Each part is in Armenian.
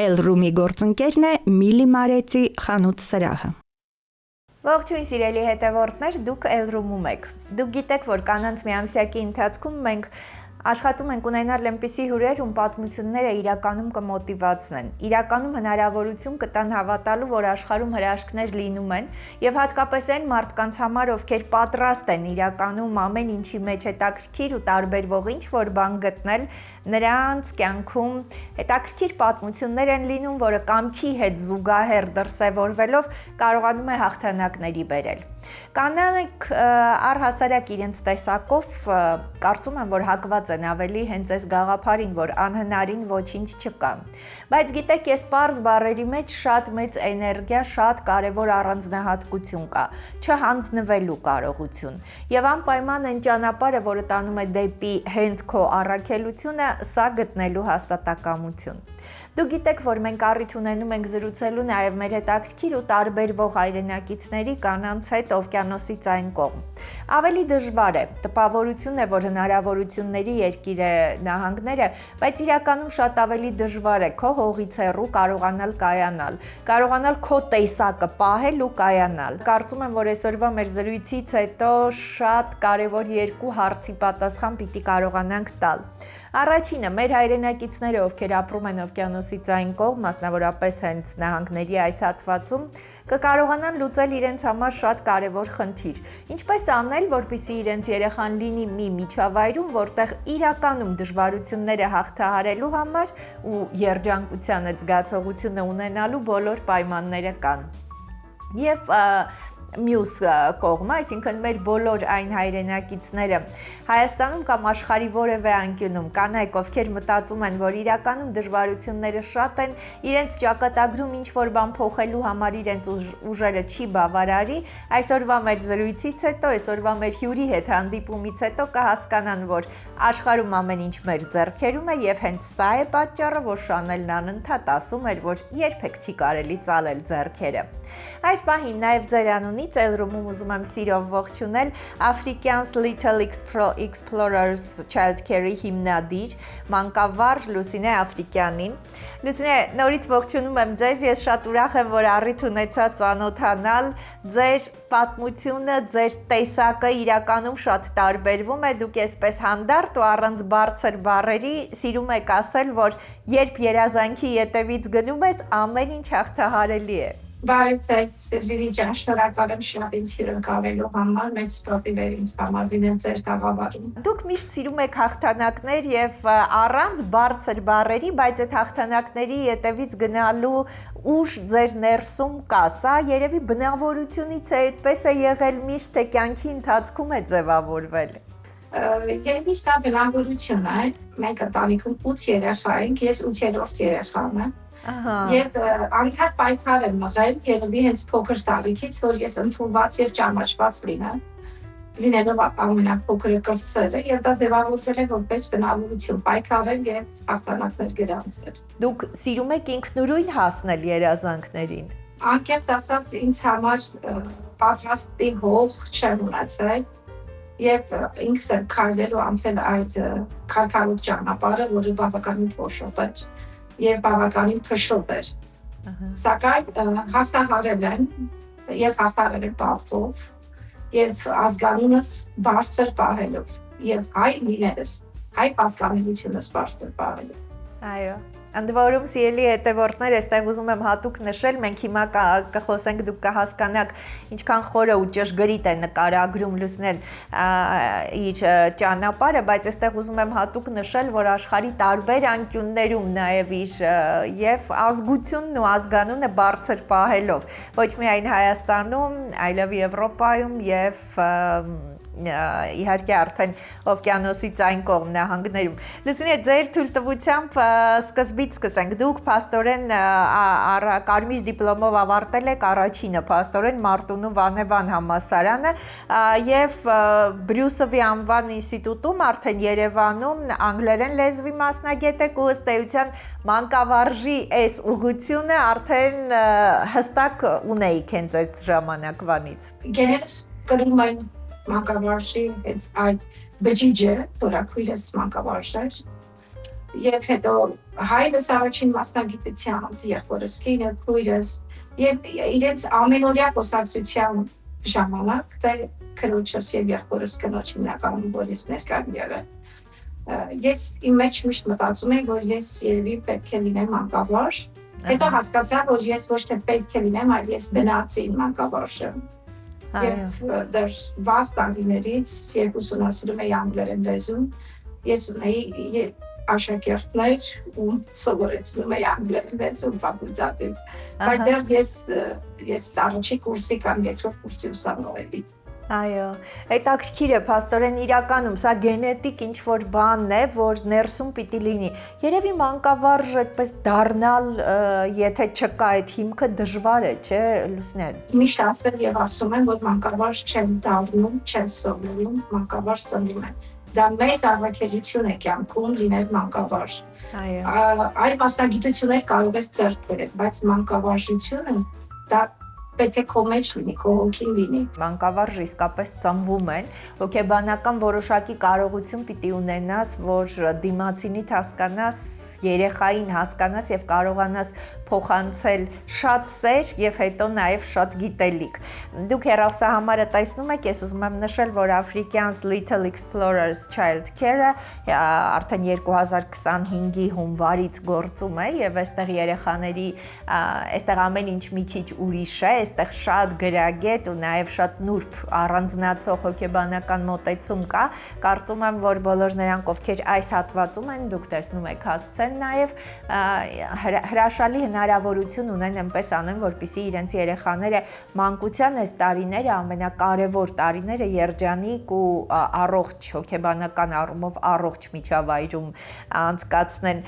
Elroom-ի գործընկերն է Միլի Մարեցի խանութ սրահը։ Ողջույն սիրելի հետևորդներ, դուք Elroom-ում եք։ Դուք գիտեք, որ կանանց միամսյակի ընթացքում մենք աշխատում ենք ունենալ այնպիսի հյուրեր, ում պատմությունները իրականում կմոտիվացնեն, իրականում հնարավորություն կտան հավատալու, որ աշխարհում հրաշքներ լինում են, եւ հատկապես այն մարդկանց համար, ովքեր պատրաստ են իրականում ամեն ինչի մեջ հետաքրքիր ու տարբերվող ինչ-որ բան գտնել, նրանց կյանքում հետաքրքիր պատմություններ են լինում, որը կամքի հետ զուգահեռ դրսևորվելով կարողանում է հաղթանակների բերել։ Կանայք առհասարակ իրենց տեսակով կարծում եմ, որ հակված են ավելի հենց այս գաղափարին, որ անհնարին ոչինչ չկա։ Բայց գիտեք, ես պարզ բառերի մեջ շատ մեծ էներգիա, շատ կարևոր առանձնահատկություն կա, չհանձնվելու կարողություն։ Եվ անպայման այն ճանապարհը, որը տանում է դեպի հենց քո առաքելությունը, սա գտնելու հաստատակամություն։ Դուք գիտեք, որ մենք առիթ ունենում ենք զրուցելու նաև մեր հետաքրքիր ու տարբերվող հայրենակիցների կանանց հետ օվկիանոսից այն կողմ։ Ավելի դժվար է, տպավորություն է, որ հնարավորությունների երկիր է նահանգները, բայց իրականում շատ ավելի դժվար է քո հողից հեռու կարողանալ քո տեսակը պահել ու կայանալ։ Կարծում եմ, որ այսօրվա մեր զրույցից հետո շատ կարևոր երկու հարցի պատասխան պիտի կարողանանք տալ։ Առաջինը, մեր հայրենակիցները, ովքեր ապրում են օվկիանոսից այն կողմ, մասնավորապես հենց նահանգների այս հատվածում, կկարողանան լուծել իրենց համար շատ կարևոր խնդիր։ Ինչպես անել, որպեսզի իրենց երեխան լինի մի միջավայրում, որտեղ իրականում դժվարությունները հաղթահարելու համար ու երջանկության այդ զգացողությունը ունենալու բոլոր պայմանները կան։ Եվ մյուս կողմը, այսինքն մեր բոլոր այն հայրենակիցները Հայաստանում կամ աշխարհի որևէ անկյունում կանայք, ովքեր մտածում են, որ իրականում դժվարությունները շատ են, իրենց ճակատագրում ինչ-որ բան փոխելու համար իրենց ուժերը չի բավարարի, այսօրվա մեր զրույցից հետո, այսօրվա մեր հյուրի հետ հանդիպումից հետո կհասկանան, որ աշխարհում ամեն ինչ մեր ձեռքերում է եւ հենց սա է պատճառը, որ Շանելն անընդհատ ասում էր, որ երբեք չի կարելի ծալել ձեռքերը։ Այս պահին նաև ձեր անունից Elroom-ում ուզում եմ սիրով ողջունել African's Little Explorers Childcare-ի հիմնադիր, մանկավարժ Լուսինե Աֆրիկյանին։ Լուսինե, նորից ողջունում եմ ձեզ, ես շատ ուրախ եմ, որ առիթ ունեցա ծանոթանալ, ձեր պատմությունը, ձեր տեսակը իրականում շատ տարբերվում է, դուք այսպես հանդարտ ու առանց բարձր բառերի սիրում եք ասել, որ երբ երազանքի ետևից գնում ես, ամեն ինչ հաղթահարելի է։ Բայց այս Լիլի ջան, շնորհակալ եմ շատ ինձ հյուրընկալելու համար, մեծ պրոպտիվ էր ինձ համար լինել ձեր տաղավարում։ Դուք միշտ սիրում եք հաղթանակներ եւ առանց բարձր բառերի, բայց այդ հաղթանակների ետևից գնալու ուժ ձեր ներսում կա։ Սա երևի բնավորությունից է, այդպես է եղել միշտ, թե կյանքի ընթացքում է ձևավորվել։ Երևի սա բնավորություն է։ Մենք ընտանիքում 8 երեխա ենք, ես 8-րդ երեխան եմ։ Եվ անդադ պայքար եմ մղել, երևի հենց փոքր տարիքից, որ ես ընդունված եւ ճանաչված լինեմ, լինելով ամենափոքրը կրտսերը, եւ դա ձևավորվել է որպես բնավորություն, պայքարել եւ հաղթանակներ գրանցել։ Դուք սիրում եք ինքնուրույն հասնել երազանքներին։ Անկեղծ ասած, ինձ համար պատրաստի հող չեմ ունեցել, եւ ինքս եմ քայլել ու անցել այդ քարքարոտ ճանապարհը, որը բավականին փոշոտ էր։ Եվ բավականին փշոտ էր։ Սակայն հաղթահարել եմ եւ հաղթահարել եմ պատվով եւ ազգանունս բարձր պահելով եւ հայ լինելս, հայ պատկանելությունս բարձր պահելով։ Այո։ Ընդ որում, սիրելի հետևորդներ, այստեղ ուզում եմ հատուկ նշել, մենք հիմա կխոսենք, դուք կհասկանաք ինչքան խորը ու ճշգրիտ է նկարագրում Լուսինեն իր ճանապարհը, բայց այստեղ ուզում եմ հատուկ նշել, որ աշխարհի տարբեր անկյուններում նաև իր եւ ազգությունն ու ազգանունը բարձր պահելով, ոչ միայն Հայաստանում, այլև Եվրոպայում եւ իհարկե արդեն օվկիանոսից այն կողմ նահանգներում։ Լուսինե, ձեր թույլտվությամբ սկզբից սկսենք։ Դուք փաստորեն կարմիր դիպլոմով ավարտել եք առաջինը, փաստորեն Մարտունու Վանևան համալսարանը եւ Բրյուսովի անվան ինստիտուտում արդեն Երևանում անգլերեն լեզվի մասնագետ եք ու ըստ էության մանկավարժի այս ուղղությունը արդեն հստակ ունեիք հենց այդ ժամանակվանից։ Գերս կրում են մանկավարժի հենց այդ բջիջը, որակույրս մանկավարժ էր Եվ հետո հայրս առաջին մասնագիտությամբ, եղբորս կինը, քույրս, եւ իրենց ամենօրյա խոսակցության ժամանակ դե քրոջս եւ եղբորս կնոջ հիմնականում որ ես ներկա եղել։ Ես իմ մեջ միշտ մտածում եմ, որ ես երևի պետք է լինեմ մանկավարժ։ Հետո հասկացա, որ ես ոչ թե պետք է լինեմ, այլ ես բնացի մանկավարժ եմ։ Եվ դեռ վաղ տարիներից, երբ ուսումնասիրում էի անգլերեն լեզուն, ես ունեի աշակերտներ, ում սովորեցնում էի անգլերեն լեզուն ֆակուլտատիվ։ Բայց դեռ ես առաջի կուրսի կամ երկրորդ կուրսի ուսանող էի։ Այո, հետաքրքիր է, փաստորեն իրականում սա գենետիկ ինչ-որ բանն է, որ ներսում պիտի լինի։ Երևի մանկավարժ այդպես դառնալ, եթե չկա այդ հիմքը դժվար է, չէ, Լուսինե։ Միշտ ասել եւ ասում եմ, որ մանկավարժ չեմ դառնում, չեմ սովորում, մանկավարժ ծնվում եմ։ Դա մեծ առաքելություն է կյանքում լինել մանկավարժ։ Այո։ Այլ մասնագիտություններ կարող ես ձեռք բերել, բայց մանկավարժությունը դա պետք է քո մեջ լինի, քո հոգին լինի։ Մանկավարժ իսկապես ծնվում են, հոգեբանական որոշակի կարողություն պիտի ունենաս, որ դիմացինիդ հասկանաս, երեխային հասկանաս եւ կարողանաս փոխանցել շատ սեր եւ հետո նաեւ շատ գիտելիք։ Դուք հեռախոսահամարը տեսնում եք, ես ուզում եմ նշել, որ African's Little Explorers Child Care-ը արդեն 2025-ի հունվարից գործում է եւ այստեղ երեխաների, այստեղ ամեն ինչ մի քիչ ուրիշ է, այստեղ շատ գրագետ ու նաեւ շատ նուրբ առանձնացող հոգեբանական մոտեցում կա։ Կարծում եմ, որ բոլոր նրանք, ովքեր այս հատվածում են, դուք տեսնում եք հասցեն նաեւ հրաշալի հնարավորություն ունեն այնպես անեն, որպեսզի իրենց երեխաները մանկության այս տարիները ամենակարևոր տարիները երջանիկ ու առողջ հոգեբանական առումով առողջ միջավայրում անցկացնեն։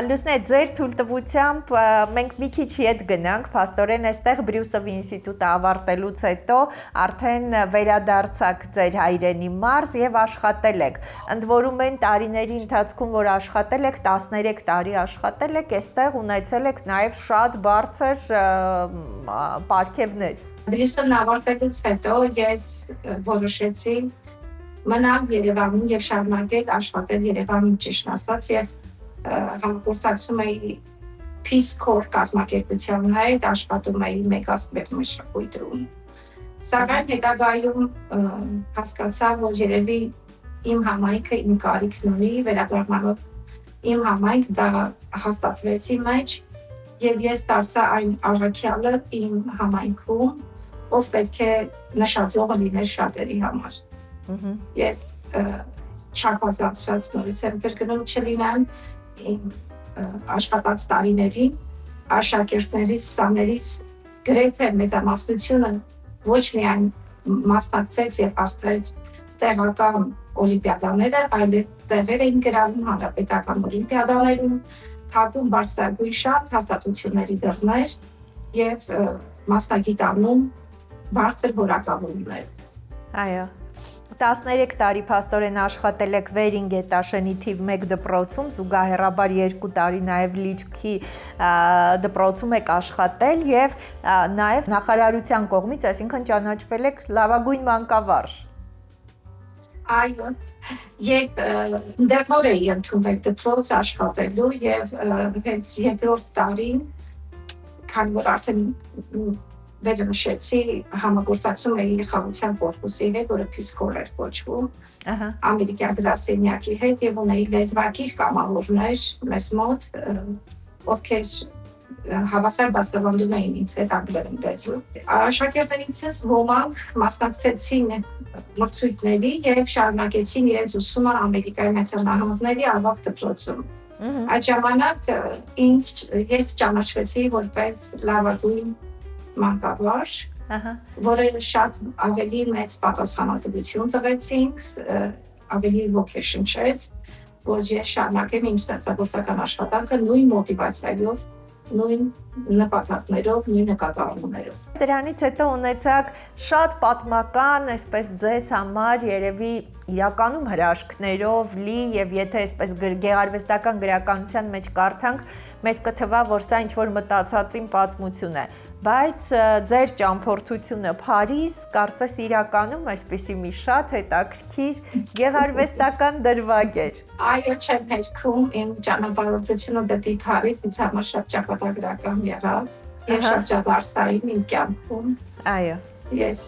Լուսինե, ձեր թույլտվությամբ մենք մի քիչ ետ գնանք, փաստորեն այստեղ Բրյուսովի ինստիտուտը ավարտելուց հետո արդեն վերադարձաք ձեր հայրենի մարզ եւ աշխատել եք։ Ընդ որում այն տարիների ընթացքում, որ աշխատել եք, 13 տարի աշխատել եք, այստեղ ունեցել եք նաև շատ բարձր պարգևներ։ Բրյուսելն ավարտելուց հետո ես որոշեցի մնալ Երևանում եւ շարունակել աշխատել Երևանում, ճիշտ ասած, եւ համագործակցում էի Peace Corps կազմակերպության հետ, աշխատում էի Մեգասպետ մշակույթում։ Սակայն հետագայում հասկացա, որ երևի իմ համայնքը իմ կարիքն ունի, վերադառնալով իմ համայնք դա հաստատվեց իմ մեջ եւ ես դարձա այն առաքյալը իմ համայնքում, ով պետք է նշաձողը լիներ շատերի համար։ Ես չափազանցրած նորից եմ կրկնում չլինեմ իմ աշխատած տարիներին, աշակերտներիս, սաներիս գրեթե մեծամասնությունը ոչ միայն մասնակցեց եւ արդարեց տեղական օլիմպիադաները, այլ տեղեր էին գրավում հանրապետական օլիմպիադաներում, թափում բարձրագույն շատ հաստատությունների դռներ եւ մասնագիտանում բարձր որակավորումներ։ Այո։ 13 տարի փաստորեն աշխատել եք Վերին գետաշենի թիվ 1 դպրոցում, զուգահեռաբար 2 տարի նաև Լիճքի դպրոցում եք աշխատել եւ նաև նախարարության կողմից, այսինքն ճանաչվել եք լավագույն մանկավարժ։ Այո, երբ դեռ նոր էի ընդունվել դպրոց աշխատելու եւ հենց երկրորդ տարին, քանի որ արդեն վերնշեցի համագործակցում էի խաղաղության կորպուսի հետ, որը Peace Corps էր կոչվում, ամերիկյան գրասենյակի հետ եւ ունեի լեզվակիր կամավորներ մեզ մոտ, ովքեր հավասար դասավանդում էին ինձ հետ անգլերեն լեզու։ Աշակերտներիցս ոմանք մասնակցեցին մրցույթների եւ շարունակեցին իրենց ուսումը Ամերիկայի Միացյալ Նահանգների ավագ դպրոցում։ Այդ ժամանակ ես ճանաչվեցի որպես լավագույն մանկավարժ, որը շատ ավելի մեծ պատասխանատվություն տվեց ինձ, ավելի ոգեշնչեց, որ ես շարունակեմ իմ ստեղծագործական աշխատանքը նույն մոտիվացիայով, նույն նպատակներով, նույն նկատառումներով։ Դրանից հետո ունեցաք շատ պատմական, այսպես ձեզ համար երևի իրականում հրաշքներով լի եւ եթե այսպես գեղարվեստական գրականության մեջ կարդանք, մեզ կթվա, որ սա ինչ-որ մտածածին պատմություն է, բայց ձեր ճամփորդությունը Փարիզ, կարծես իրականում այսպեսի մի շատ հետաքրքիր գեղարվեստական դրվագ էր։ Այո, չեմ հերքում իմ ճանապարհորդությունը դեպի Փարիզ ինձ համար շատ ճակատագրական եղավ եւ շրջադարձային իմ կյանքում։ Այո։ Ես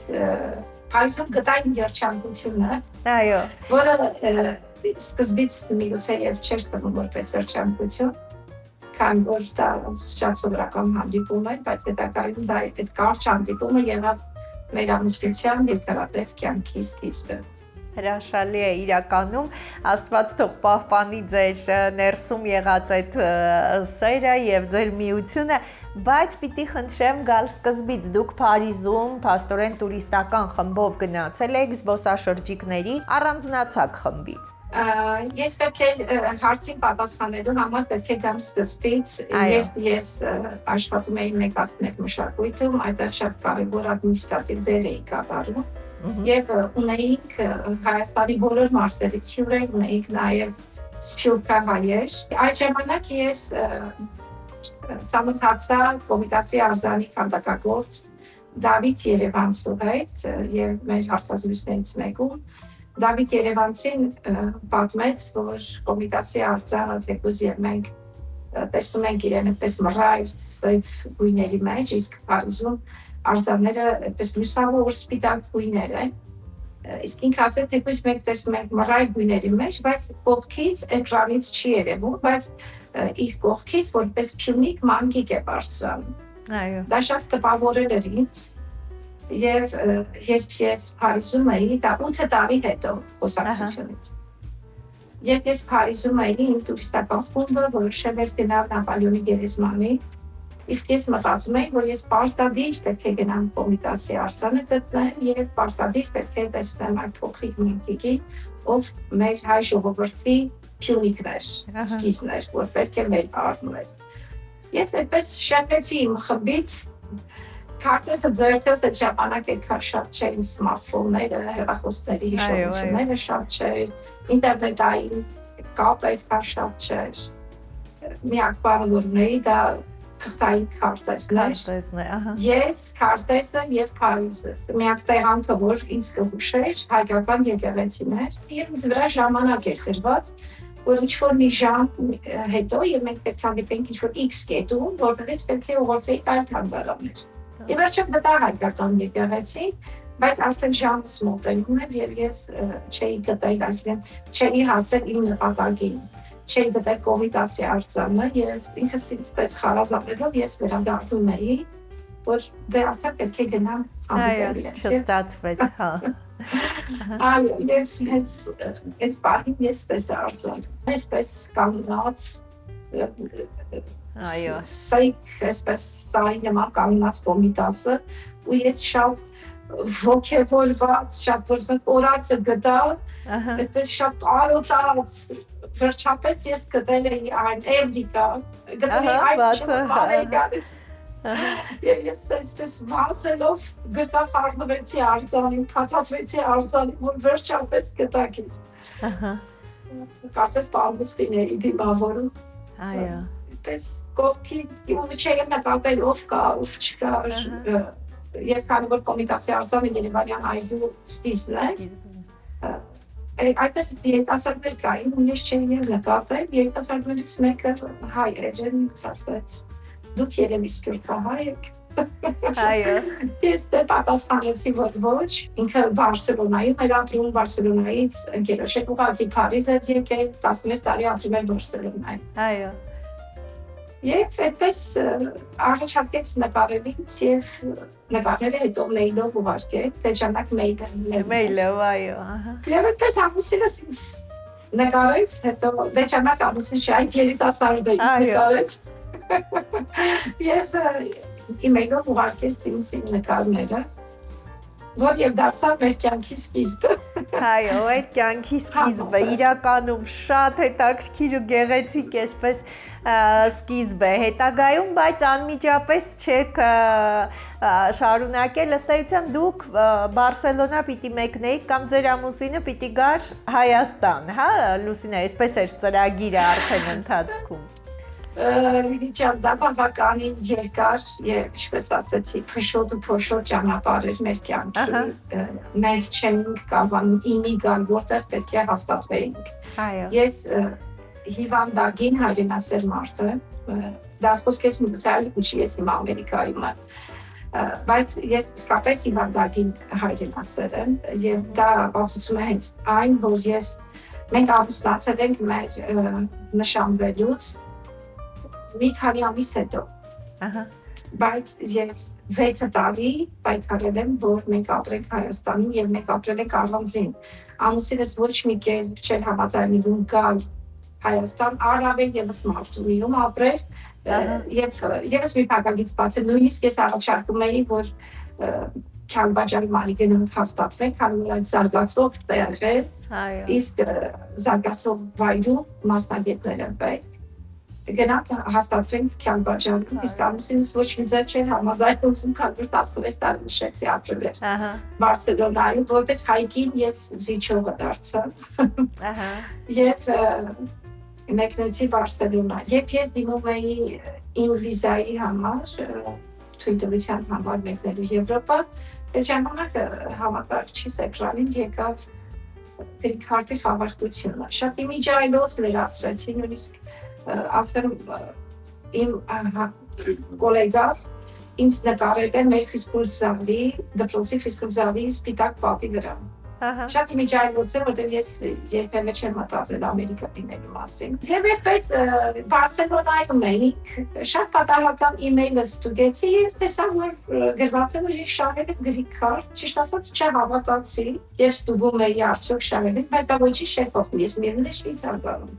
Փարիզում գտա իմ երջանկությունը, Այո։ որը սկզբից միգուցե եւ չէր թվում որպես երջանկություն, քան որ դա շատ սովորական հանդիպում է, բայց հետագայում դա այդ կարճ հանդիպումը եղավ մեր ամուսնության երկարատև կյանքի սկիզբը։ Հրաշալի է իրականում, Աստված թող պահպանի ձեր ներսում եղած այդ սերը եւ ձեր միությունը, բայց պիտի խնդրեմ գալ սկզբից, դուք Փարիզում փաստորեն տուրիստական խմբով գնացել եք զբոսաշրջիկների, առանձնացաք խմբից։ Ես պետք է հարցին պատասխանելու համար պետք է գամ սկզբից, ես աշխատում էի 1+1 մշակույթում, այդտեղ շատ կարևոր ադմինիստրատիվ դեր էի կատարում եւ ունեինք Հայաստանի բոլոր մարզերից հյուրեր, ունեինք նաեւ սփյուռքահայեր։ Այդ ժամանակ ես ծանոթացա Կոմիտասի արձանի քանդակագործ Դավիթ Երևանցու հետ եւ մեր հարցազրույցներից մեկում Դավիթ Երևանցին պատմեց, որ Կոմիտասի արձանը թեկուզ եւ մենք տեսնում ենք իրեն այդպես մռայլ սև գույների մեջ, իսկ Փարիզում արձանները այդպես լուսավոր սպիտակ գույներ են։ Իսկ ինքը ասել թեկուզ մենք տեսնում ենք մռայլ գույների մեջ, բայց կողքից էկրանից չի երևում, բայց իր կողքից որպես փյունիկ մանգիկ է բարձրանում։ Այո։ Դա շատ տպավորել էր ինձ։ Եվ երբ ես Փարիզում էի, դա 8 տարի հետո խոսակցությունից։ Երբ ես Փարիզում էի, իմ տուրիստական խումբը որոշել էր գնալ Նապոլեոնի գերեզմանի, իսկ ես մտածում էի, որ ես պարտադիր պետք է գնամ Կոմիտասի արձանը գտնեմ եւ պարտադիր պետք է տեսնեմ այդ փոքրիկ մանկիկին, ով մեր հայ ժողովրդի փյունիկն էր, սկիզբն էր, որ պետք է մեր առնել։ Եվ այդպես շփվեցի իմ խմբից Քարտեզը ձերքս այդ ժամանակ այդքան շատ չէին սմարթֆոնները, հեռախոսների հիշողությունները շատ չէր, ինտերնետային կապը այդքան շատ չէր։ Միակ բանը, որ ունեի, դա թղթային քարտեզն էր։ Ես, քարտեզը եւ Փարիզը։ Միակ տեղանքը, որ ինձ կհուշեր, հայկական եկեղեցիներ, եւ ինձ վրա ժամանակ էր տրված, որ ինչ-որ մի ժամ հետո եւ մենք պետք է հանդիպենք ինչ-որ X կետում, որտեղից պետք է ուղղվեինք այլ թանգարաններ։ Եվ վերջում գտա հայկական եկեղեցի, բայց արդեն ժամս մոտենում էր եւ ես չէի գտել, այսինքն չէի հասել իմ նպատակին, չէի գտել Կոմիտասի արձանը եւ ինքս ինձ տես խարազանելով ես վերադառնում էի, որ դե արդեն պետք է գնամ հանդիպել իրենց։ Այո, չստացվեց, հա։ Այո, եւ հենց այդ պահին ես տեսա արձանը, այսպես կանգնած Այո, սայք այսպես սայի նման կանգնած Կոմիտասը ու ես շատ ոգևորված, շատ կորածը գտա, այդպես շատ արոտած, վերջապես ես գտել էի այն Էվրիկա, գտել էի այն Մարեգանից, եւ ես այսպես վազելով գտա խառնվեցի արձանին, փաթաթվեցի արձանին, որ վերջապես գտա քեզ։ Կարծես պանդուխտիների դիմավորում։ այո։ Պես կողքի դիմումը չէի նկատել ով կա, ով չկա, եւ քանի որ Կոմիտասի արձանը Երևանյան այգու սկիզբն է, այդտեղ երիտասարդներ կային, ու ես չէի նկատել, երիտասարդներից մեկը հայ էր, ինձ ասաց, դուք երևի սփյուռքահայ եք։ Այո։ Ես դե պատասխանեցի, որ ոչ, ինքը Բարսելոնայում էր ապրում, Բարսելոնայից ընկերոջ հետ ուղղակի Փարիզ էր եկել, 16 տարի ապրում էր Բարսելոնայում։ Այո։ Եվ այդպես առաջարկեց նկարել ինձ եւ նկարները հետո մեյլով ուղարկել, դե ժամանակ մեյլով, այո, ահա։ Եվ այդպես ամուսինս ինձ նկարեց, հետո դե ժամանակ ամուսինս այդ երիտասարդը ինձ նկարեց։ Եվ իմեյլով ուղարկեց ինձ իմ նկարները, որ եւ դարձավ մեր կյանքի սկիզբը։ Այո, այդ կյանքի սկիզբը իրականում շատ հետաքրքիր ու գեղեցիկ էսպես սկիզբ է հետագայում, բայց անմիջապես չեք շարունակել, ըստ էության դուք Բարսելոնա պիտի մեկնեիք կամ ձեր ամուսինը պիտի գար Հայաստան, հա, Լուսինե, այսպես էր ծրագիրը արդեն ընթացքում։ Լիլիջան, դա բավականին երկար եւ ինչպես ասեցի, փոշոտ ճանապարհ էր մեր կյանքի։ Մենք չենք կարողանում իմի գալ, որտեղ պետք է հաստատվեինք։ Այո։ Ես հիվանդագին հայրենասեր մարդ եմ, դա խոսքես մուծալ ուչի ես իմ Ամերիկայում եմ, բայց ես իսկապես հիվանդագին հայրենասեր եմ եւ դա ապացուցում է հենց այն, որ մենք ամուսնացել ենք մեր նշանվելուց մի քանի ամիս հետո։ Բայց ես 6 տարի պայքարել եմ, որ մենք ապրենք Հայաստանում եւ մենք ապրել ենք առանձին։ Ամուսինս ոչ մի կերպ չէր համաձայնվում գալ Հայաստան, առավել եւս Մարտունիում ապրել եւ եւս մի փակագից բացել։ Նույնիսկ ես առաջարկում էի, որ Քյալբաջարի Մալիգենում հաստատվենք, քանի որ այդ զարգացող տեղ է, իսկ զարգացող վայրում մասնագետներ են պետք։ Գնանք հաստատվենք Քյալբաջարում, իսկ ամուսինս ոչ մի ձեր չէր համաձայնվում, քանի որ 16 տարի նշեցի ապրել էր Բարսելոնայում, որպես հայկին ես զիջողը դարձա։ Եվ մեկնեցի Բարսելոնա։ Երբ ես դիմում էի իմ վիզայի համար, թույլտվության համար մեկնելու Եվրոպա, այդ ժամանակ համակարգչիս էկրանին եկավ Greek Card-ի խաղարկությունը։ Շատ իմիջայլոց լրացրեցի, նույնիսկ ասեմ իմ կոլեգաս ինձ նկարել է մեր ֆիզկուլ զալի, դպրոցի ֆիզկուլ զալի սպիտակ պատի վրա։ Շատ իմիջայլոց է, որտեղ ես երբևէ չեմ մտածել Ամերիկա լինելու մասին։ Եվ այդպես Բարսելոնայում էինք, շատ պատահական իմեյլը ստուգեցի եւ տեսա, որ գրված է, որ ես շահել եմ Greek Card, ճիշտ ասած չհավատացի, եւ ստուգում էի արդյոք շահել եմ, բայց դա ոչինչ չէր փոխվում, ես միևնույն է Շվեյցար գալու։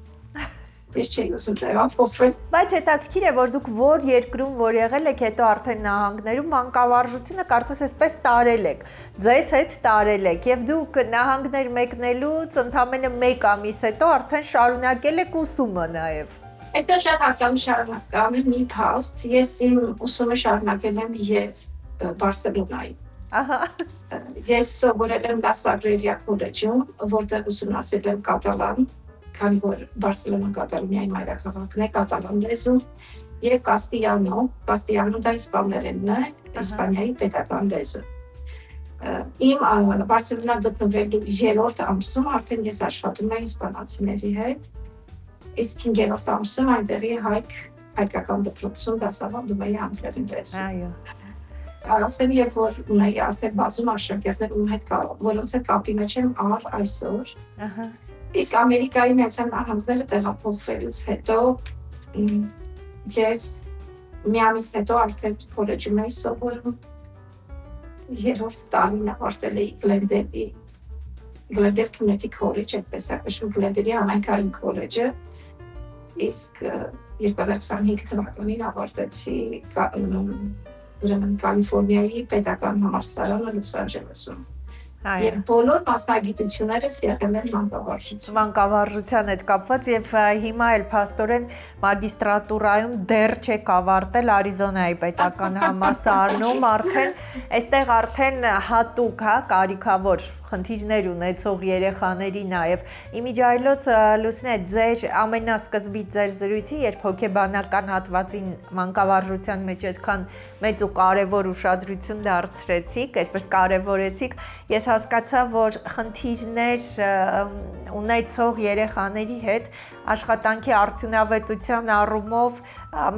Ես չէի ուզում տեղան փոխվել։ Բայց հետաքրքիր է, որ դուք որ երկրում որ եղել եք, հետո արդեն նահանգներում մանկավարժությունը կարծես այսպես տարել եք, ձեզ հետ տարել եք եւ դուք նահանգներ մեկնելուց ընդամենը 1 ամիս հետո արդեն շարունակել եք ուսումը նաեւ։ Այստեղ շատ հակամի շարունակամ մի փաստ, ես իմ ուսումը շարունակել եմ եւ Բարսելոնայում։ Ես սովորել եմ La Sagrera College-ում, որտեղ ուսումնասիրել եմ կատալան, քանի որ Բարսելոնան Կատալոնիայի մայրաքաղաքն է, կատալան լեզուն եւ Կաստիլիանո դա իսպաներենն է, Իսպանիայի պետական լեզու։ Իմ Բարսելոնա գտնվելու 3-րդ ամսում արդեն ես աշխատում էի իսպանացիների հետ, իսկ 5-րդ ամսում այնտեղի հայկական դպրոցում դասավանդում էի անգլերեն լեզու։ Այո։ Ասեմ, երբ որ ունեի արդեն բազում աշակերտներ, որոնց հետ կապի մեջ եմ այսօր։ Իսկ Ամերիկայի Միացյալ Նահանգները տեղափոխվելուց հետո ես մի ամիս հետո արդեն քոլեջում էի սովորում, 3-րդ տարին ավարտել էի Glendale Community College, այդպես է կոչվում Glendale-ի համայնքային քոլեջը, իսկ 2025 թվականին ավարտեցի ուրեմն Կալիֆոռնիայի պետական համալսարանը Լոս Անջելեսում։ Եվ բոլոր մասնագիտություններս եղել են մանկավարժություն։ Մանկավարժության հետ կապված եւ հիմա էլ փաստորեն մագիստրատուրայում դեռ չեք ավարտել Արիզոնայի պետական համալսարանում, արդեն այստեղ արդեն հատուկ, հա, կարիքավոր խնդիրներ ունեցող երեխաների նաեւ իմիջայլոց Լուսինե ձեր ամենասկզբից ձեր զրույցի երբ հոգեբանական հատվածին մանկավարժության մեջ այդքան մեծ ու կարևոր ուշադրություն դարձրեցիք, այսպես կարևորեցիք, ես հասկացա, որ խնդիրներ ունեցող երեխաների հետ աշխատանքի արդյունավետության առումով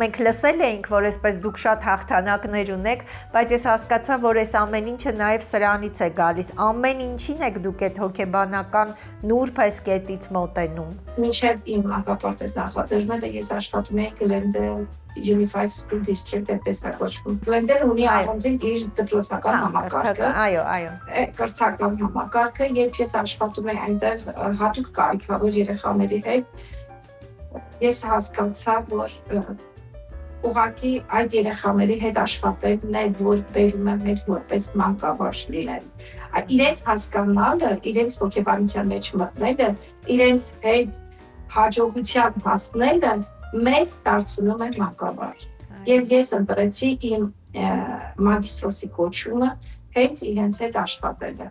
մենք լսել էինք, որ այսպես դուք շատ հաղթանակներ ունեք, բայց ես հասկացա, որ այս ամեն ինչը նաև սրանից է գալիս։ Ամեն ինչին եք դուք այդ հոգեբանական նուրբ այս կետից մոտենում։ Մինչև իմ մանկապարտեզ նախաձեռնելը ես աշխատում էի Glendale Unified School District այդպես է կոչվում։ Glendale ունի առանձին իր դպրոցական համակարգը։ Այո։ Կրթական համակարգը, երբ ես աշխատում էի այնտեղ հատուկ կարիքավոր երեխաների հետ, ես հասկացա, որ ուղղակի այդ երեխաների հետ աշխատելն է, որ բերում է մեզ որպես մանկավարժ լինել։ Իրենց հասկանալը, իրենց հոգեբանության մեջ մտնելը, իրենց հետ հաջողության հասնելը մեզ դարձնում է մանկավարժ։ Եվ ես ընտրեցի իմ մագիստրոսի կոչումը հենց իրենց հետ աշխատելը։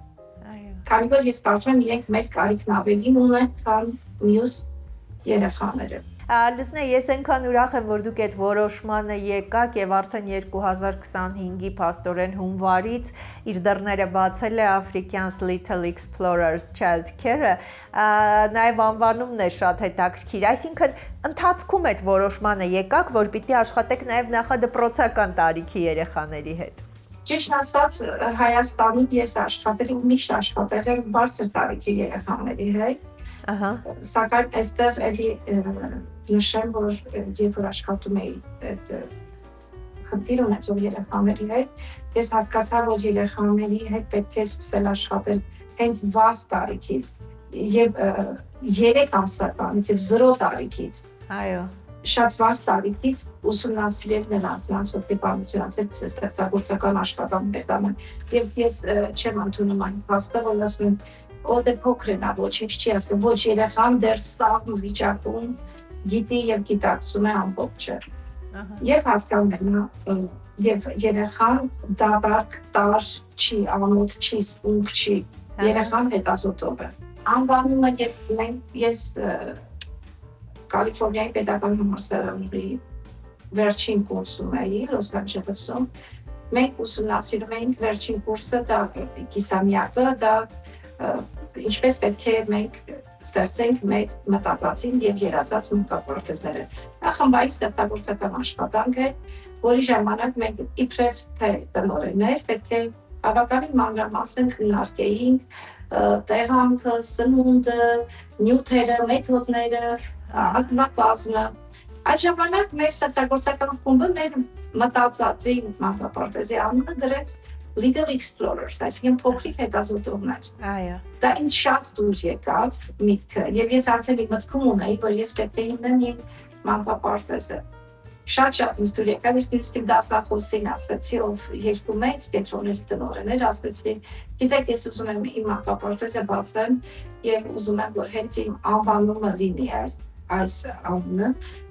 Քանի որ ես կարծում եմ իրենք մեր կարիքն ավելին ունեն, քան մյուս երեխաները։ Լուսնե, ես այնքան ուրախ եմ, որ դուք այդ որոշմանը եկաք եւ արդեն 2025-ի փաստորեն հունվարից իր դռները բացել է African's Little Explorers Child Care-ը, նաեւ անվանումն է շատ հետաքրքիր, այսինքն ընթացքում այդ որոշմանը եկաք, որ պիտի աշխատեք նաեւ նախադպրոցական տարիքի երեխաների հետ։ Ճիշտ ասած, Հայաստանում ես աշխատել ու միշտ աշխատել եմ բարձր տարիքի երեխաների հետ։ Սակայն այստեղ էլի նշեմ, որ երբ որ աշխատում էի այդ խնդիր ունեցող երեխաների հետ, ես հասկացա, որ երեխաների հետ պետք է սկսել աշխատել հենց վաղ տարիքից եւ 3 ամսականից եւ 0 տարիքից։ Այո։ Շատ վաղ տարիքից ուսումնասիրել նրանց հոգեբանությունից ստեղծագործական աշխատանքներ տանել։ Եվ ես չեմ ընդունում այն փաստը, որ ասում են Օդե փոքր նա ոչինչ չի ասում, ոչ երեխան դեռ սաղ վիճակում գիտի եւ գիտակցում է ամբողջը։ Եվ հասկանում է նա եւ երեխան դատարկ տար չի, անոթ չի, սպունգ չի, երեխան հետազոտող է։ Անվանումը ես Կալիֆոռնիայի պետական համալսարանի վերջին կուրսում էի Լոս Անջելեսում։ Մենք ուսումնասիրում էինք վերջին կուրսը, դա կիսամյակը, դա ինչպես պետք է մենք ստեղծենք մեր մտածածին եւ երազած մանկապարտեզները։ Դա խմբային ստեղծագործական աշխատանք է, որի ժամանակ մենք իբրև թե տնօրեններ պետք է բավականին մանրամասն քննարկեինք տեղանքը, սնունդը, նյութերը, մեթոդները, ազնվակազմը։ Այդ ժամանակ մեր ստեղծագործական խումբը մեր մտածածին մանկապարտեզի անունը դրեց Little Explorers, այսինքն փոքրիկ հետազոտողներ։ Այո։ Դա ինձ շատ դուր եկավ միտքը, եւ ես արդեն իմ մտքում ունեի, որ ես պետք է հիմնեմ իմ մանկապարտեզը։ Շատ ինձ դուր եկավ, ես նույնիսկ իմ դասախոսին ասացի, ով երկու մեծ կենտրոնների տնօրեններ, ասացի, գիտեք, ես ուզում եմ իմ մանկապարտեզը բացեմ եւ ուզում եմ, որ հենց իմ անվանումը լինի այս անունը,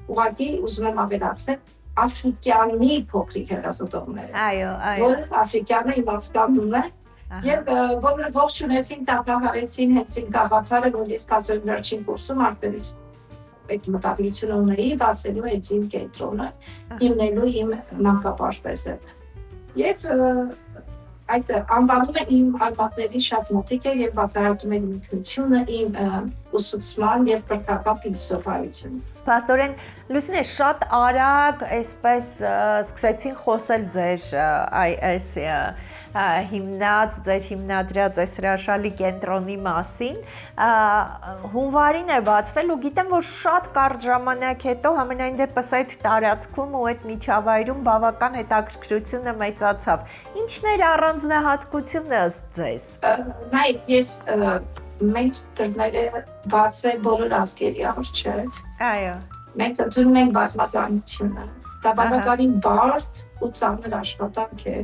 ուղղակի ուզում եմ ավելացնել Աֆրիկյանի փոքրիկ հետազոտողները։ Այո։ Որը Աֆրիկյանը իմաստանուն է, եւ բոլորը ողջունեցին, ծափահարեցին հենց իմ գաղափարը, որ ես փաստորեն վերջին կուրսում արդեն այդ մտադրությունը ունեի, բացելու հենց իմ կենտրոնը, հիմնելու իմ մանկապարտեզը։ Եվ այդ անվանումը իմ արմատներին շատ մոտիկ է եւ բացահայտում է իմ ինքնությունը, իմ ուսուցման եւ կրթական փիլիսոփայությունը։ Փաստորեն Լուսինե շատ արագ այսպես սկսեցին խոսել ձեր այս ձեր հիմնադրած այս հրաշալի կենտրոնի մասին, հունվարին է բացվել ու գիտեմ, որ շատ կարճ ժամանակ հետո համենայն դեպս այդ տարածքում ու այդ միջավայրում բավական հետաքրքրությունը մեծացավ։ Ինչն էր առանձնահատկությունը ըստ ձեզ։ Նայեք, ես մենք դռները բաց է բոլոր ազգերի առջև։ Այո։ Մենք ընդունում ենք բազմազանությունը։ Դա բավականին բարդ ու ծանր աշխատանք է։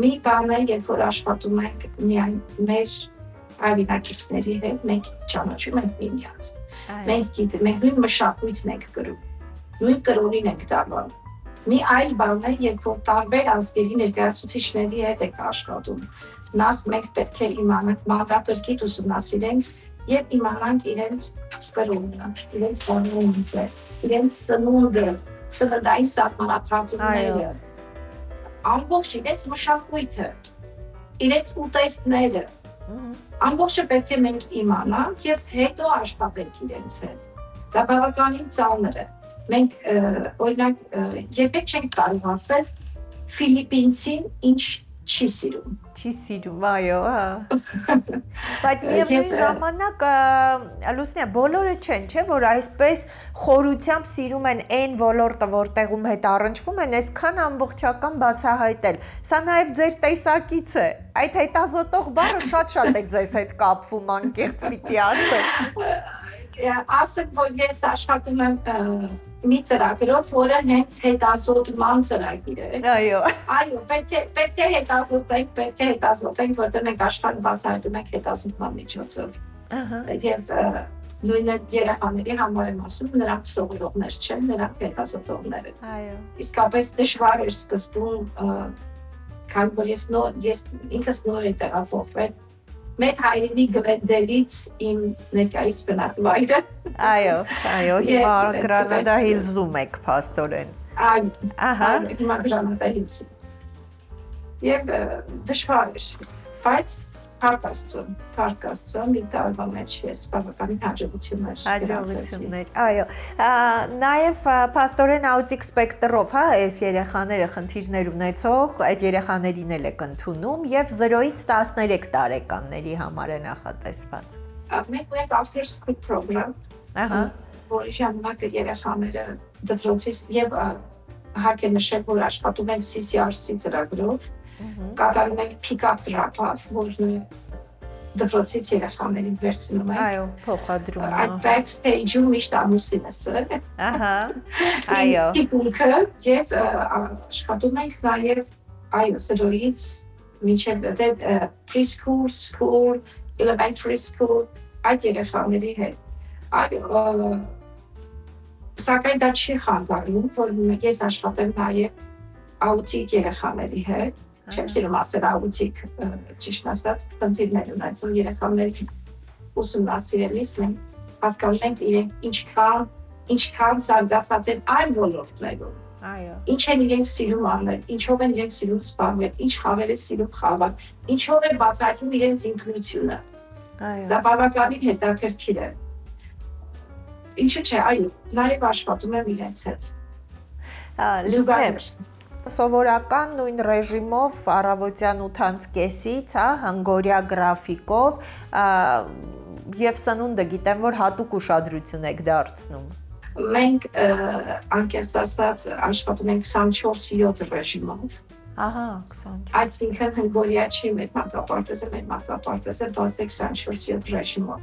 Մի բան է, երբ որ աշխատում ենք միայն մեր այլինակիցների հետ, մենք ճանաչում ենք միմյանց։ Մենք նույն մշակույթն ենք կրում, նույն կրոնին ենք դառնում։ Մի այլ բան է, երբ որ տարբեր ազգերի ներկայացուցիչների հետ եք աշխատում։ Նախ մենք պետք է իմանանք, մանրակրկիտ ուսումնասիրենք եւ իմանանք իրենց կրոնը, իրենց կանոնները, իրենց սնունդը, սննդային սահմանափակումները, ամբողջ իրենց մշակույթը, իրենց ուտեստները, ամբողջը պետք է մենք իմանանք եւ հետո աշխատենք իրենց հետ։ Դա բավականին ծանր է։ Մենք օրինակ երբեք չենք կարող ասել Ֆիլիպինցին ինչ չի սիրում։ Չի սիրում, այո, Բայց միևնույն ժամանակ Լուսինե, բոլորը չեն, չէ, որ այսպես խորությամբ սիրում են այն ոլորտը, որտեղում հետ առնչվում են, այսքան ամբողջական բացահայտել։ Սա նաև ձեր տեսակից է։ Այդ հետազոտող բառը շատ է ձեզ հետ կապվում, անկեղծ պիտի ասեմ։ Ասեմ, որ ես աշխատում եմ մի ծրագրով, որը հենց հետազոտման ծրագիր է։ Այո, պետք է հետազոտենք, որտեղ մենք աշխարհը բացահայտում ենք հետազոտման միջոցով։ Եվ նույնը երեխաների համար եմ ասում, նրանք սովորողներ չեն, նրանք հետազոտողներ են։ Այո։ Իսկապես դժվար էր սկզբում, քանի որ ես ինքս նոր եմ տեղափոխվել մեր հայրենի Գլենդերից իմ ներկայիս բնակվայրը։ Այո, հիմա Գրանադահիլզում եք փաստորեն։ Ահա, հիմա Գրանադահիլզում։ Եվ դժվար էր, բայց Փառք Աստծո, մի տարվա մեջ ես բավականին հաջողություններ։ Այո, նաև փաստորեն աուտիկ սպեկտրով, այս երեխաները խնդիրներ ունեցող, այդ երեխաներին էլ եք ընդունում եւ 0-ից 13 տարեկանների համար է նախատեսված։ Մենք ունենք after school program, որի ժամանակ երեխաները դպրոցից եւ հարկե նշել, որ աշխատում են CCRC ծրագրով, կատարում ենք pick-up drop-off, որն դպրոցից երեխաներին վերցնում ենք։ Այո, փոխադրում։ Այդ backstage-ում միշտ ամուսինս է։ Այո։ Տիկունքը եւ աշխատում ենք նաեւ այո, 0-ից մինչեւ preschool, school, elementary school այդ երեխաների հետ։ Այո, սակայն դա չի խանգարում, որ ես աշխատեմ նաեւ աուտիկ երեխաների հետ։ Չեմ սիրում ասել աուտիկ, ճիշտ ասած, խնդիրներ ունեցող երեխաների ուսումնասիրելիս մենք հասկանում ենք իրենք ինչքան զարգացած են այլ ոլորտներում։ Այո։ Ինչ են իրենք սիրում անել, ինչով են իրենք սիրում զբաղվել, ինչ խաղեր են սիրում խաղալ, ինչով են բացահայտում իրենց ինքնությունը։ Այո։ Դա բավականին հետաքրքիր է։ Ինչու՞ չէ, այո, նաև աշխատում եմ իրենց հետ։ Զուգահեռ Սովորական նույն ռեժիմով առավոտյան 8:30-ից, հանգորյա գրաֆիկով եւ սնունդը գիտեմ, որ հատուկ ուշադրություն եք դարձնում։ Մենք անկեղծ ասած աշխատում ենք 24/7 ռեժիմով։ Ահա, 24։ Այսինքն հնգորյա չի մեր մանկապարտեզը 24/7 ռեժիմով։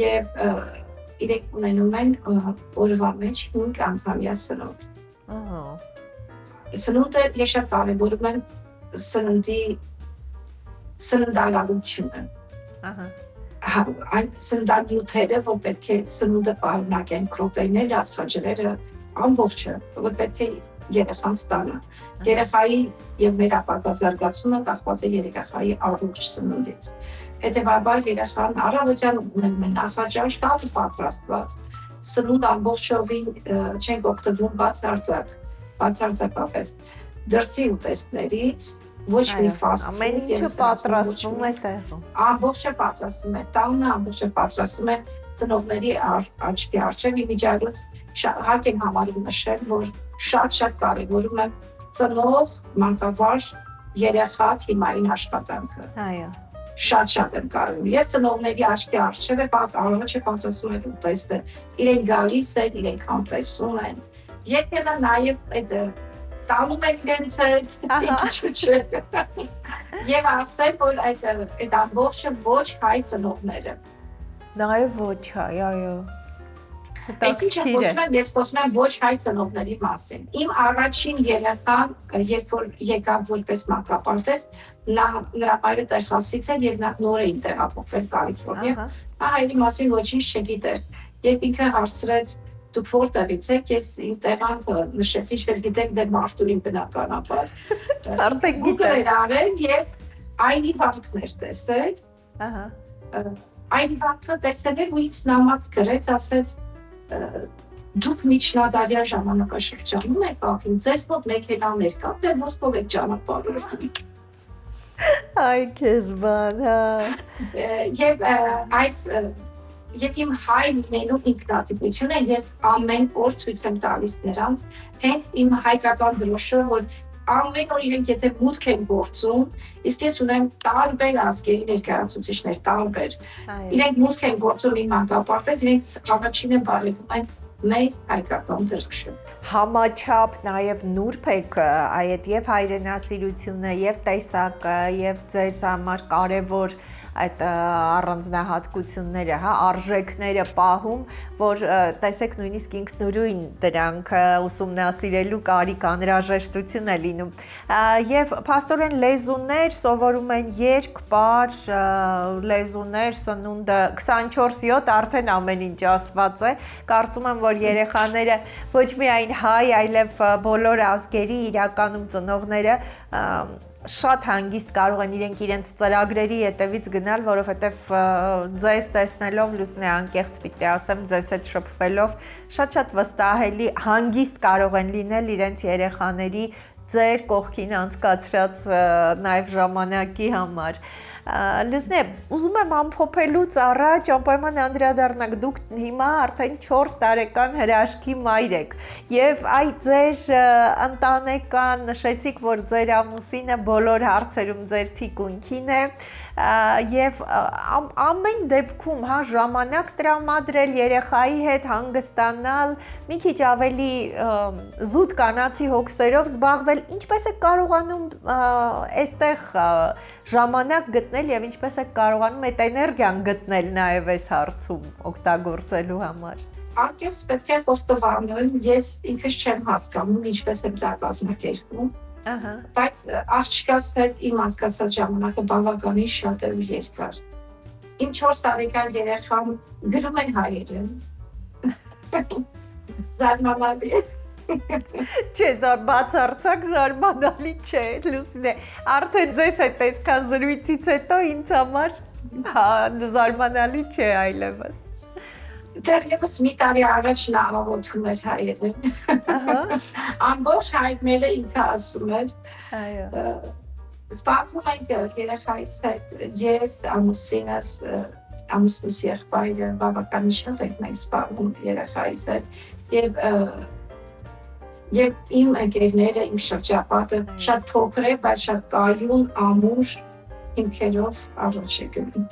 Եվ իրենք ունենում են օրվա մեջ 5 անգամյա սնունդ։ Ահա։ Սնունդը ես շատ կարևորում եմ սննդալարությունը։ Այն սննդանյութերը, որ պետք է սնունդը պարունակեն, պրոտեիններ, ածխաջրերը, ամբողջը, որ պետք է երեխան ստանա։ Երեխայի եւ մեր ապագա զարգացումը կախված է երեխայի առողջ սննդից։ Հետևաբար երեխան առավոտյան ունել է նախաճաշ, կապ պատրաստված։ Սնունդ ամբողջովին չենք օգտվում բացարձակապես դրսի ուտեստներից, ոչ մի ֆաստ ֆուդ, ամեն ինչը պատրաստվում է տեղում։ Ամբողջը պատրաստվում է տանը, ամբողջը պատրաստվում է ծնողների աչքի առջև իմիջիայլոց հակ եմ համարում նշել, որ շատ կարևորում եմ ծնող, մանկավար, երեխա թիմային աշխատանքը։ Այո։ Շատ եմ կարևորում։ Եվ ծնողների աչքի առջև է առաջը պատրաստում է ուտեստը։ Իրենք գալիս են, իրենք համտեսում են։ Երբեմն նաև այդ տանում են իրենց հետ, ինչ չէ։ Եվ ասեմ, որ այդ ամբողջը ոչ հայ ծնողները։ Նաև ոչ հայ, այո։ Ես խոսում եմ ոչ հայ ծնողների մասին։ Իմ առաջին երեխան, երբ որ եկավ որպես մանկապարտեզ, նրա մայրը Տեխասից էր եւ նա նոր է տեղափոխվել Կալիֆոռնիա։ Նա հայրի մասին ոչինչ չգիտեր։ Երբ ինքը հարցրեց դուք որտեղից եք, ես իմ տեղանքը նշեցի, ինչպես գիտեք, դեռ Մարտունին բնականաբար։ Արդեն գիտեք։ Արել եւ այլի վանքներ տեսել։ Ահա։ Այլի վանքը տեսել էր ու ինձ նամակ գրեց, ասեց դուք միջնադարյան ժամանակաշրջանում եք ապրում, ձեզ մոտ մեքենաներ կա, դե ոսկով եք ճանապարհորդում։ Այ քեզ բան, Եվ իմ հայ լինելու ինքնատիպությունը ես ամեն օր ցույց եմ տալիս նրանց, հենց իմ հայկական դրոշը, որ ամեն օր իրենք եթե մուտք են գործում, իսկ ես ունեմ տարբեր ազգերի ներկայացուցիչներ, տարբեր։ Իրենք մուտք են գործում իմ մանկապարտեզ, իրենք առաջինը բարևում են մեր հայկական դրոշը։ Համաչափ նաև նուրբ եք այդ եւ հայրենասիրությունը, եւ տեսակը, եւ ձեր համար կարևոր այդ առանձնահատկությունները, հա, արժեքները պահում, որ տեսեք նույնիսկ ինքնուրույն դրանք ուսումնասիրելու կարիք անհրաժեշտություն է լինում։ Եվ փաստորեն լեզուներ սովորում են երգ, պար, լեզուներ, սնունդը 24/7 արդեն ամեն ինչ ասված է։ Կարծում եմ, որ երեխաները ոչ միայն հայ, այլև բոլոր ազգերի իրականում ծնողները շատ հանգիստ կարող են իրենց ծրագրերի հետևից գնալ, որովհետև ձեզ տեսնելով Լուսինե անկեղծ պիտի ասեմ, ձեզ հետ շփվելով շատ վստահելի հանգիստ կարող են լինել իրենց երեխաների ձեր կողքին անցկացրած նաև ժամանակի համար։ Լուսինե, ուզում եմ ամփոփելուց առաջ անպայման անդրադառնանք, դուք հիմա արդեն 4 տարեկան հրաշքի մայր եք եւ այդ ձեր ընտանեկան նշեցիք, որ ձեր ամուսինը բոլոր հարցերում ձեր թիկունքին է եւ ամեն դեպքում, հա, ժամանակ տրամադրել երեխայի հետ հանգստանալ, մի քիչ ավելի զուտ կանացի հոգսերով զբաղվել, ինչպես եք կարողանում այստեղ ժամանակ գտնել եւ ինչպես եք կարողանում այդ էներգիան գտնել նաեւ այս հարցում օգտագործելու համար։ Անկեղծ պետք է խոստովանել, ես ինքս չեմ հասկանում ինչպես եմ դա կազմակերպում։ Բայց աղջկաս հետ իմ անցկացած ժամանակը բավականին շատ է ու երկար։ Իմ 4 տարեկան երեխան գրում են հայերեն։ Զարմանալի է։ Չէ, բացարձակ զարմանալի չէ, Լուսինե։ Արդեն ձեզ հետ այսքան զրույցից հետո ինձ համար զարմանալի չէ այլևս։ Դեռևս մի տարի առաջ նա աղոթում էր հայերեն։ Ամբողջ հայրենիքը ինքը ասում էր։ Այո։ Զբաղվում ենք երեխայիս հետ, ես, ամուսինս, ամուսնուս եղբայրը, բավականին շատ ենք մենք զբաղվում երեխայիս հետ եւ իմ ընկերները, իմ շրջապատը շատ փոքր է, բայց շատ կայուն, ամուր հիմքերով առաջ է գնում։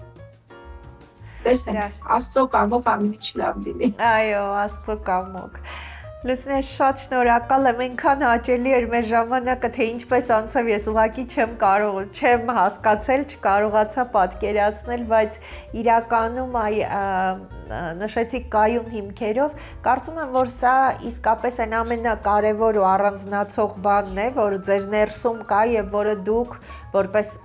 Տեսնենք, Աստծո կամոք ամեն ինչ լավ լինի։ Այո, Աստծո կամոք։ Լուսինե, շատ շնորհակալ եմ, այնքան հաճելի էր մեր ժամանակը, թե ինչպես անցավ, ես ուղղակի չեմ հասկացել, չկարողացա պատկերացնել, բայց իրականում նշեցիք կայուն հիմքերով, կարծում եմ, որ սա իսկապես այն ամենակարևոր ու առանձնացող բանն է, որը ձեր ներսում կա եւ որը դուք որպես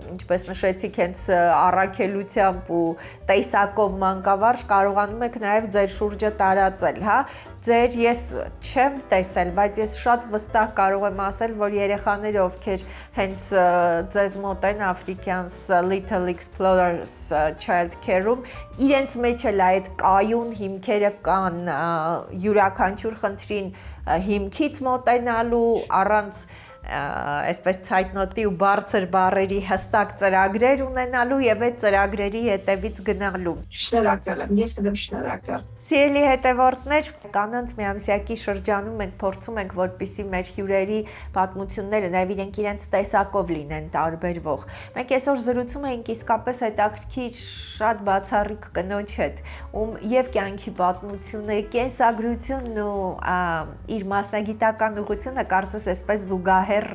ինչպես նշեցիք, հենց առաքելությամբ ու տեսակով մանկավարժ կարողանում եք նաև ձեր շուրջը տարածել, հա։ Ձեր ես չեմ տեսել, բայց ես շատ վստահ կարող եմ ասել, որ երեխաները, ովքեր հենց ձեզ մոտ են African's Little Explorers Child Care-ում, իրենց մեջ էլ այդ կայուն հիմքերը կան, յուրաքանչյուր խնդրին հիմքից մոտենալու, առանց այսպես ցայտնոտի ու բարձր բառերի հստակ ծրագրեր ունենալու եւ այդ ծրագրերի հետևից գնալու։ Շնորհակալ եմ, ես եմ շնորհակալ։ Սիրելի հետևորդներ, կանանց միամսյակի շրջանում մենք փորձում ենք, որպեսզի մեր հյուրերի պատմությունները նաև իրենց տեսակով լինեն տարբերվող։ Մենք այսօր զրուցում ենք իսկապես հետաքրքիր շատ բացառիկ կնոջ հետ, ում եւ կյանքի պատմությունը, կենսագրությունն ու իր մասնագիտական ուղղությունը կարծես այսպես զուգահեռ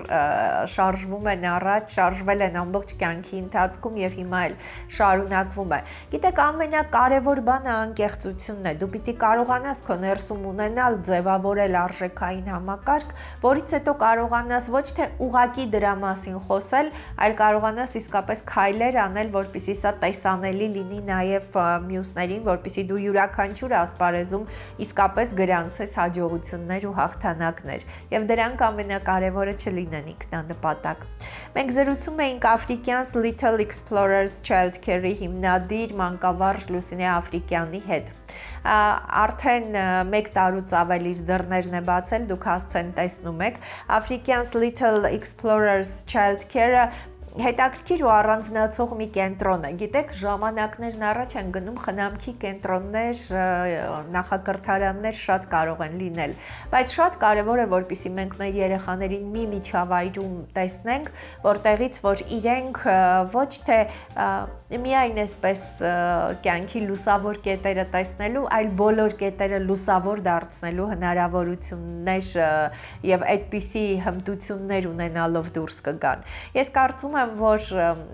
շարժվում են առաջ, շարժվել են ամբողջ կյանքի ընթացքում եւ հիմա էլ շարունակվում է։ Գիտեք, ամենակարևոր բանը անկեղծությունն է։ Դու պիտի կարողանաս քո ներսում ունենալ, ձևավորել արժեքային համակարգ, որից հետո կարողանաս ոչ թե ուղակի դրա մասին խոսել, այլ կարողանաս իսկապես քայլեր անել, որպեսզի սա տեսանելի լինի նաև մյուսներին, որպեսզի դու յուրաքանչյուր ասպարեզում իսկապես գրանցես հաջողություններ ու հաղթանակներ, եւ դրանք ամենակարևորը չլինեն ինքնանպատակ։ Մենք զրուցում էինք African's Little Explorers Child Care-ի հիմնադիր մանկավարժ Լուսինե Աֆրիկյանի հետ։ Արդեն 1 տարուց ավել իր դռներն է բացել, դուք հասցեն տեսնում եք։ African's Little Explorers Child Care-ը հետաքրքիր ու առանձնացող մի կենտրոն է։ Գիտեք, ժամանակներն առաջ են գնում խնամքի կենտրոններ, նախակրթարաններ շատ կարող են լինել, բայց շատ կարևոր է, որպեսզի մենք մեր երեխաներին մի միջավայրում տեսնենք, որտեղից որ իրենք ոչ թե միայն այսպես կյանքի լուսավոր կետերը տեսնելու, այլ բոլոր կետերը լուսավոր դարձնելու հնարավորություններ եւ այդպիսի հմտություններ ունենալով դուրս կգան։ Ես կարծում եմ, եմ, որ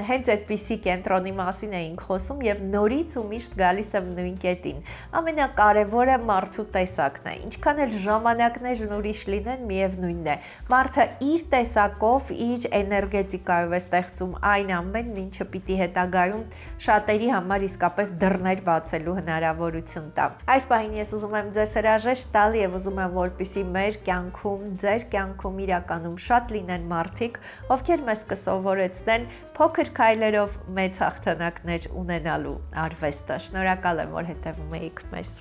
հենց այդպիսի կենտրոնի մասին էինք խոսում եւ նորից ու միշտ գալիս եմ նույն կետին։ Ամենակարևորը մարդու տեսակն է։ Ինչքան էլ ժամանակներն ուրիշ լինեն, միևնույնն է։ Մարդը իր տեսակով, իր էներգետիկայով է ստեղծում այն ամենն, ինչը պիտի հետագայում շատերի համար իսկապես դռներ բացելու հնարավորություն տա։ Այս պահին ես ուզում եմ ձեզ հրաժեշտ տալ եւ ուզում եմ, որպեսզի մեր կյանքում, ձեր կյանքում իրականում շատ լինեն մարդիկ, ովքեր մեզ կսովորեցնեն փոքր քայլերով մեծ հաղթանակներ ունենալու արվեստը։ Շնորհակալ եմ, որ հետևում եք մեզ։